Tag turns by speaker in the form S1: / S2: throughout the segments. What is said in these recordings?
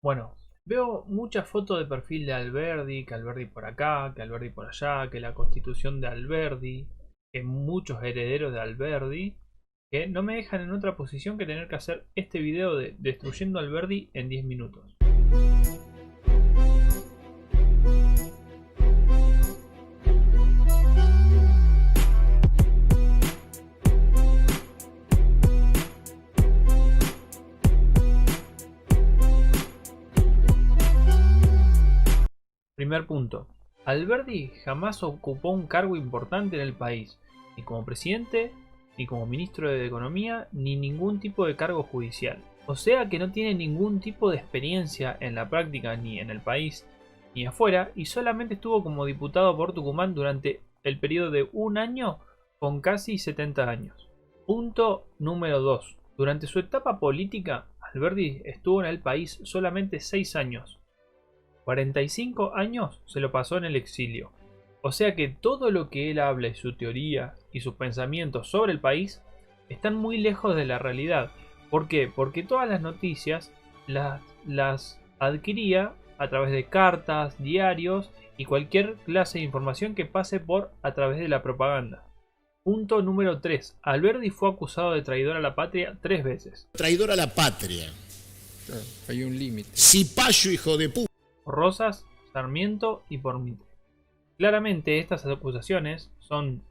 S1: Bueno, veo muchas fotos de perfil de Alberdi, que Alberdi por acá, que Alberdi por allá, que la constitución de Alberdi, que muchos herederos de Alberdi, que no me dejan en otra posición que tener que hacer este video de destruyendo Alberdi en 10 minutos. Primer punto. Alberdi jamás ocupó un cargo importante en el país, ni como presidente, ni como ministro de Economía, ni ningún tipo de cargo judicial. O sea que no tiene ningún tipo de experiencia en la práctica ni en el país ni afuera, y solamente estuvo como diputado por Tucumán durante el periodo de un año con casi 70 años. Punto número 2. Durante su etapa política, Alberdi estuvo en el país solamente 6 años. 45 años se lo pasó en el exilio. O sea que todo lo que él habla y su teoría y sus pensamientos sobre el país están muy lejos de la realidad. ¿Por qué? Porque todas las noticias las adquiría a través de cartas, diarios y cualquier clase de información que pase por a través de la propaganda. Punto número 3. Alberdi fue acusado de traidor a la patria 3 veces.
S2: Traidor a la patria.
S3: Claro, hay un límite.
S2: Cipayo, hijo de puta.
S1: Por Rosas, Sarmiento y por Mitre. Claramente estas acusaciones son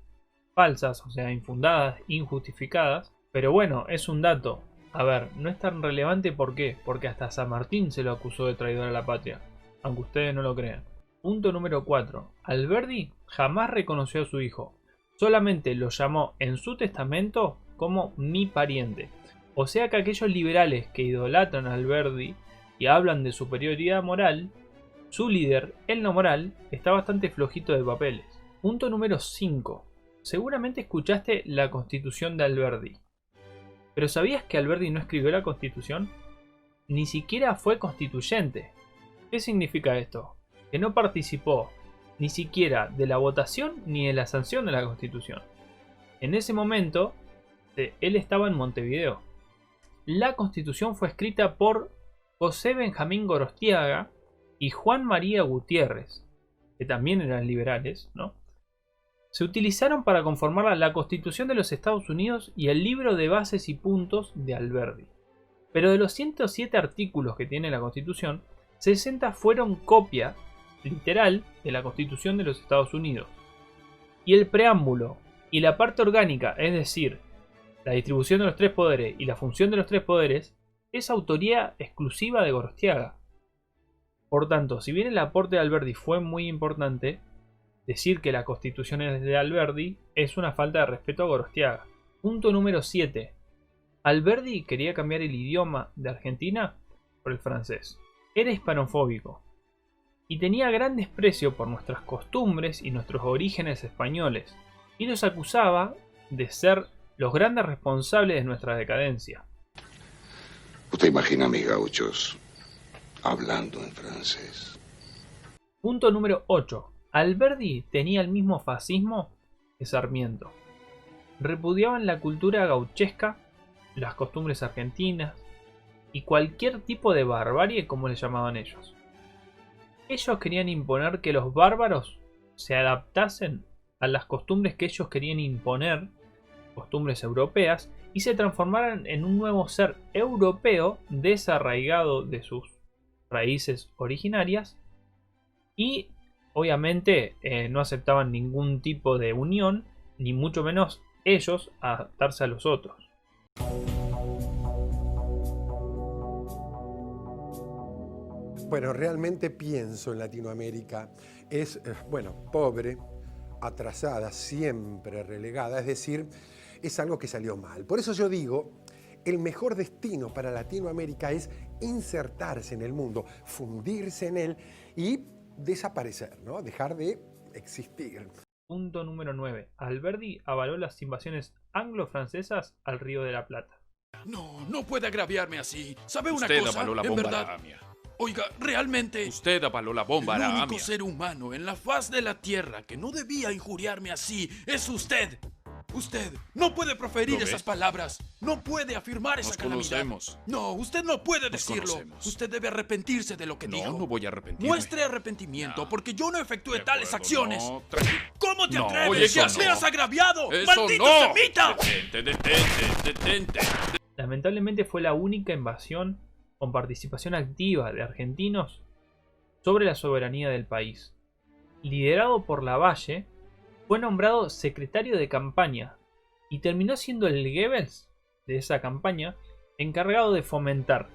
S1: falsas, o sea, infundadas, injustificadas, pero bueno, es un dato. A ver, no es tan relevante. ¿Por qué? Porque hasta San Martín se lo acusó de traidor a la patria, aunque ustedes no lo crean. Punto número 4. Alberdi jamás reconoció a su hijo, solamente lo llamó en su testamento como mi pariente. O sea que aquellos liberales que idolatran a Alberdi y hablan de superioridad moral, su líder, el no moral, está bastante flojito de papeles. Punto número 5. Seguramente escuchaste la constitución de Alberdi. ¿Pero sabías que Alberdi no escribió la constitución? Ni siquiera fue constituyente. ¿Qué significa esto? Que no participó ni siquiera de la votación ni de la sanción de la constitución. En ese momento, él estaba en Montevideo. La constitución fue escrita por José Benjamín Gorostiaga y Juan María Gutiérrez, que también eran liberales, ¿no? Se utilizaron para conformar la Constitución de los Estados Unidos y el libro de bases y puntos de Alberdi. Pero de los 107 artículos que tiene la Constitución, 60 fueron copia literal de la Constitución de los Estados Unidos. Y el preámbulo y la parte orgánica, es decir, la distribución de los tres poderes y la función de los tres poderes, es autoría exclusiva de Gorostiaga. Por tanto, si bien el aporte de Alberdi fue muy importante, decir que la constitución es de Alberdi es una falta de respeto a Gorostiaga. Punto número 7. Alberdi quería cambiar el idioma de Argentina por el francés. Era hispanofóbico y tenía gran desprecio por nuestras costumbres y nuestros orígenes españoles, y los acusaba de ser los grandes responsables de nuestra decadencia.
S4: Usted imagina a mis gauchos hablando en francés.
S1: Punto número 8. Alberdi tenía el mismo fascismo que Sarmiento. Repudiaban la cultura gauchesca, las costumbres argentinas y cualquier tipo de barbarie, como le llamaban ellos. Ellos querían imponer que los bárbaros se adaptasen a las costumbres que ellos querían imponer, costumbres europeas, y se transformaran en un nuevo ser europeo desarraigado de sus raíces originarias, y obviamente no aceptaban ningún tipo de unión, ni mucho menos ellos adaptarse a los otros.
S5: Bueno, realmente pienso en Latinoamérica. Es, bueno, pobre, atrasada, siempre relegada, es decir, es algo que salió mal. Por eso yo digo, el mejor destino para Latinoamérica es insertarse en el mundo, fundirse en él y desaparecer, ¿no? Dejar de existir.
S1: Punto número 9. Alberdi avaló las invasiones anglo-francesas al Río de la Plata.
S6: No puede agraviarme así. ¿Sabe una
S3: Usted
S6: cosa?
S3: avaló la
S6: En
S3: bomba
S6: verdad,
S3: aramia.
S6: oiga, realmente...
S3: Usted avaló la bomba
S6: el único
S3: aramia.
S6: ser humano en la faz de la Tierra que no debía injuriarme así es usted. Usted no puede proferir
S3: ¿Lo ves?
S6: esas palabras. No puede afirmar esa
S3: Nos
S6: calamidad.
S3: conocemos.
S6: No, usted no puede
S3: Nos
S6: decirlo.
S3: conocemos.
S6: Usted debe arrepentirse de lo que dijo.
S3: No, no voy a arrepentirme.
S6: Muestre arrepentimiento,
S3: No.
S6: porque yo no efectué
S3: De
S6: tales
S3: acuerdo,
S6: acciones.
S3: no, tranquilo.
S6: ¿Cómo te
S3: No,
S6: atreves?
S3: oye, eso
S6: ¡Me
S3: no.
S6: has agraviado!
S3: ¡Eso
S6: ¡Maldito
S3: no!
S6: semita!
S3: Detente.
S1: Lamentablemente fue la única invasión con participación activa de argentinos sobre la soberanía del país. Liderado por Lavalle, fue nombrado secretario de campaña y terminó siendo el Goebbels de esa campaña encargado de fomentar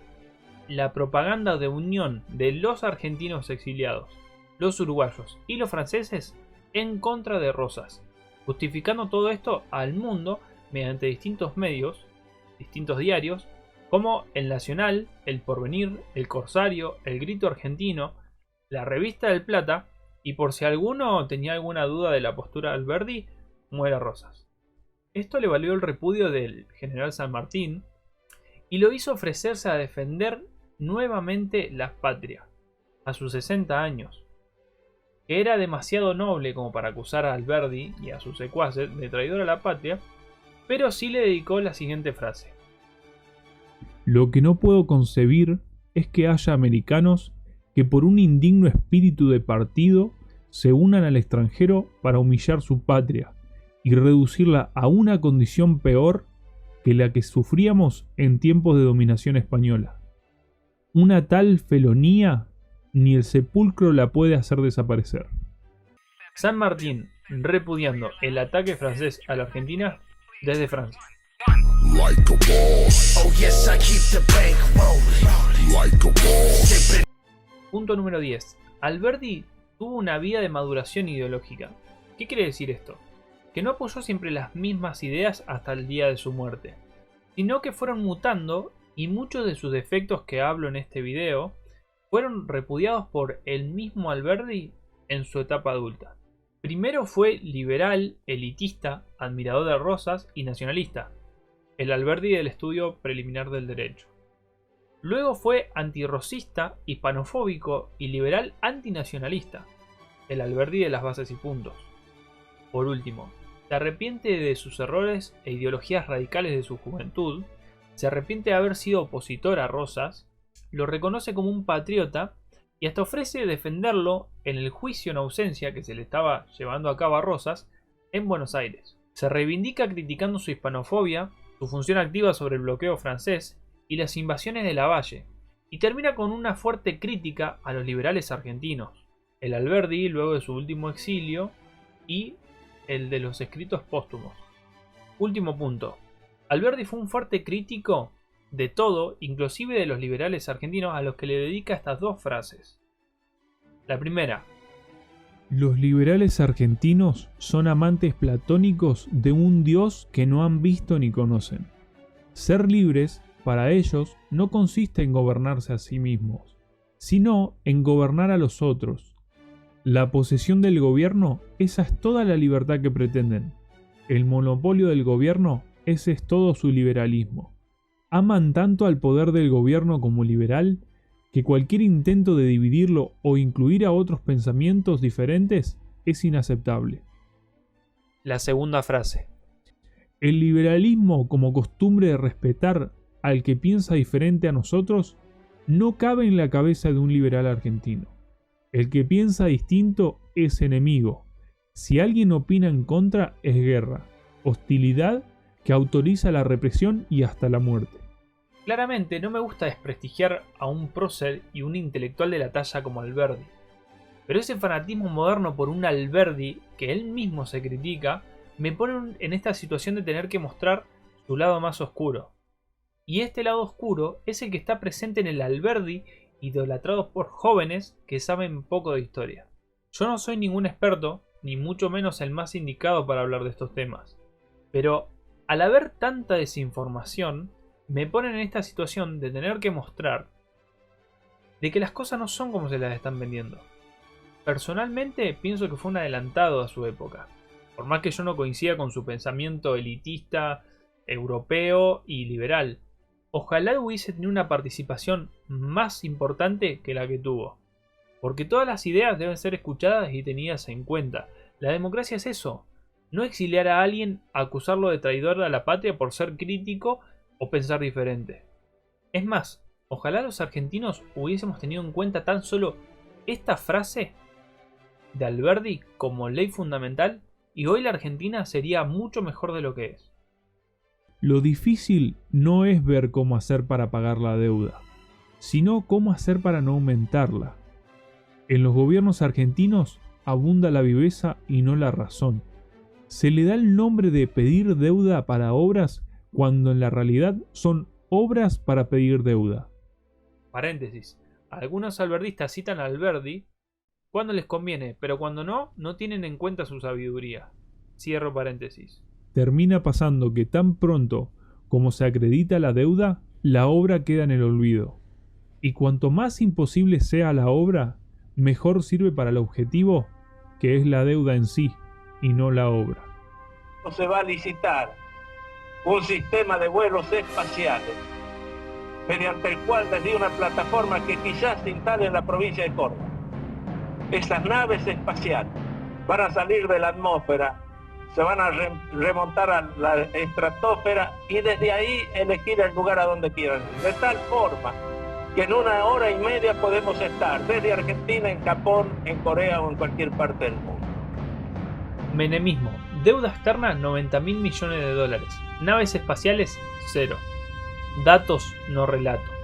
S1: la propaganda de unión de los argentinos exiliados, los uruguayos y los franceses en contra de Rosas, justificando todo esto al mundo mediante distintos medios, distintos diarios, como El Nacional, El Porvenir, El Corsario, El Grito Argentino, la Revista del Plata, y por si alguno tenía alguna duda de la postura de Alberdi, Muera Rosas. Esto le valió el repudio del general San Martín y lo hizo ofrecerse a defender nuevamente la patria, a sus 60 años, que era demasiado noble como para acusar a Alberdi y a sus secuaces de traidor a la patria, pero sí le dedicó la siguiente frase:
S7: Lo que no puedo concebir es que haya americanos que por un indigno espíritu de partido se unan al extranjero para humillar su patria y reducirla a una condición peor que la que sufríamos en tiempos de dominación española. Una tal felonía ni el sepulcro la puede hacer desaparecer.
S1: San Martín repudiando el ataque francés a la Argentina desde Francia. Punto número 10. Alberdi tuvo una vida de maduración ideológica. ¿Qué quiere decir esto? Que no apoyó siempre las mismas ideas hasta el día de su muerte, sino que fueron mutando y muchos de sus defectos que hablo en este video fueron repudiados por el mismo Alberdi en su etapa adulta. Primero fue liberal, elitista, admirador de Rosas y nacionalista, el Alberdi del estudio preliminar del derecho. Luego fue antirrosista, hispanofóbico y liberal antinacionalista, el Alberdi de las bases y puntos. Por último, se arrepiente de sus errores e ideologías radicales de su juventud, se arrepiente de haber sido opositor a Rosas, lo reconoce como un patriota y hasta ofrece defenderlo en el juicio en ausencia que se le estaba llevando a cabo a Rosas en Buenos Aires. Se reivindica criticando su hispanofobia, su función activa sobre el bloqueo francés y las invasiones de Lavalle, y termina con una fuerte crítica a los liberales argentinos, el Alberdi luego de su último exilio y el de los escritos póstumos. Último punto. Alberdi fue un fuerte crítico de todo, inclusive de los liberales argentinos, a los que le dedica estas dos frases. La primera:
S7: Los liberales argentinos son amantes platónicos de un Dios que no han visto ni conocen. Ser libres, para ellos, no consiste en gobernarse a sí mismos, sino en gobernar a los otros. La posesión del gobierno, esa es toda la libertad que pretenden. El monopolio del gobierno, ese es todo su liberalismo. Aman tanto al poder del gobierno como liberal, que cualquier intento de dividirlo o incluir a otros pensamientos diferentes es inaceptable.
S1: La segunda frase:
S7: El liberalismo, como costumbre de respetar al que piensa diferente a nosotros, no cabe en la cabeza de un liberal argentino. El que piensa distinto es enemigo. Si alguien opina en contra, es guerra, hostilidad que autoriza la represión y hasta la muerte.
S1: Claramente no me gusta desprestigiar a un prócer y un intelectual de la talla como Alberdi, pero ese fanatismo moderno por un Alberdi que él mismo se critica me pone en esta situación de tener que mostrar su lado más oscuro. Y este lado oscuro es el que está presente en el Alberdi idolatrado por jóvenes que saben poco de historia. Yo no soy ningún experto, ni mucho menos el más indicado para hablar de estos temas, pero al haber tanta desinformación, me ponen en esta situación de tener que mostrar de que las cosas no son como se las están vendiendo. Personalmente pienso que fue un adelantado a su época, por más que yo no coincida con su pensamiento elitista, europeo y liberal. Ojalá hubiese tenido una participación más importante que la que tuvo, porque todas las ideas deben ser escuchadas y tenidas en cuenta. La democracia es eso, no exiliar a alguien a acusarlo de traidor a la patria por ser crítico o pensar diferente. Es más, ojalá los argentinos hubiésemos tenido en cuenta tan solo esta frase de Alberdi como ley fundamental y hoy la Argentina sería mucho mejor de lo que es.
S7: Lo difícil no es ver cómo hacer para pagar la deuda, sino cómo hacer para no aumentarla. En los gobiernos argentinos abunda la viveza y no la razón. Se le da el nombre de pedir deuda para obras cuando en la realidad son obras para pedir deuda.
S1: Paréntesis. Algunos alberdistas citan a Alberdi cuando les conviene, pero cuando no, no tienen en cuenta su sabiduría. Cierro paréntesis.
S7: Termina pasando que tan pronto como se acredita la deuda, la obra queda en el olvido. Y cuanto más imposible sea la obra, mejor sirve para el objetivo, que es la deuda en sí, y no la obra.
S8: Se va a licitar un sistema de vuelos espaciales, mediante el cual desde una plataforma que quizás se instale en la provincia de Córdoba, esas naves espaciales van a salir de la atmósfera, se van a remontar a la estratosfera y desde ahí elegir el lugar a donde quieran, de tal forma que en 1 hora y media podemos estar desde Argentina, en Japón, en Corea o en cualquier parte del mundo.
S1: Menemismo. Deuda externa 90.000 millones de dólares. Naves espaciales 0. Datos, no relatos.